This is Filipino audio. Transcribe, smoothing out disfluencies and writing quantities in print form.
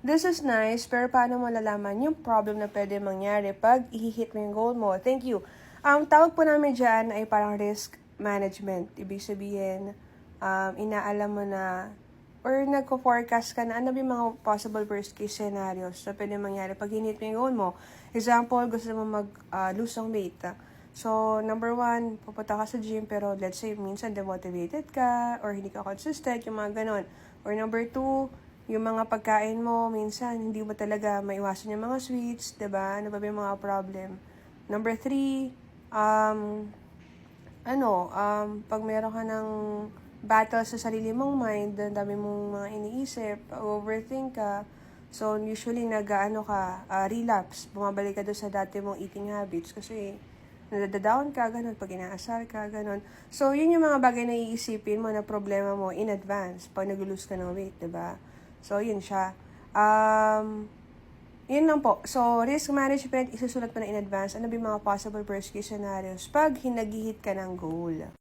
This is nice, pero paano mo lalaman yung problem na pwede mangyari pag i-hit mo yung goal mo? Thank you. Tawag po namin dyan ay parang risk management. Ibig sabihin, inaalam mo na or nagko-forecast ka na ano yung mga possible worst case scenarios na pwede mangyari pag hinit mo yung goal mo. Example, gusto mo mag-lose ng weight. So, number 1, pupunta ka sa gym pero let's say minsan demotivated ka or hindi ka consistent, yung mga ganon. Or number 2, yung mga pagkain mo, minsan hindi mo talaga maiwasan yung mga sweets, diba? Ano ba yung mga problem? Number 3, pag meron ka ng battle sa sarili mong mind, ang dami mong mga iniisip, overthink ka, so usually relapse, bumabalik ka doon sa dati mong eating habits kasi nadadadown ka, ganun, pag inaasar ka, ganun. So, yun yung mga bagay na iisipin mo na problema mo in advance pag nag-lose ka ng weight, diba? So, yun siya. Yun lang po. So, risk management, isusulat mo na in advance. Ano ba yung mga possible worst case scenarios pag hinag-hit ka ng goal?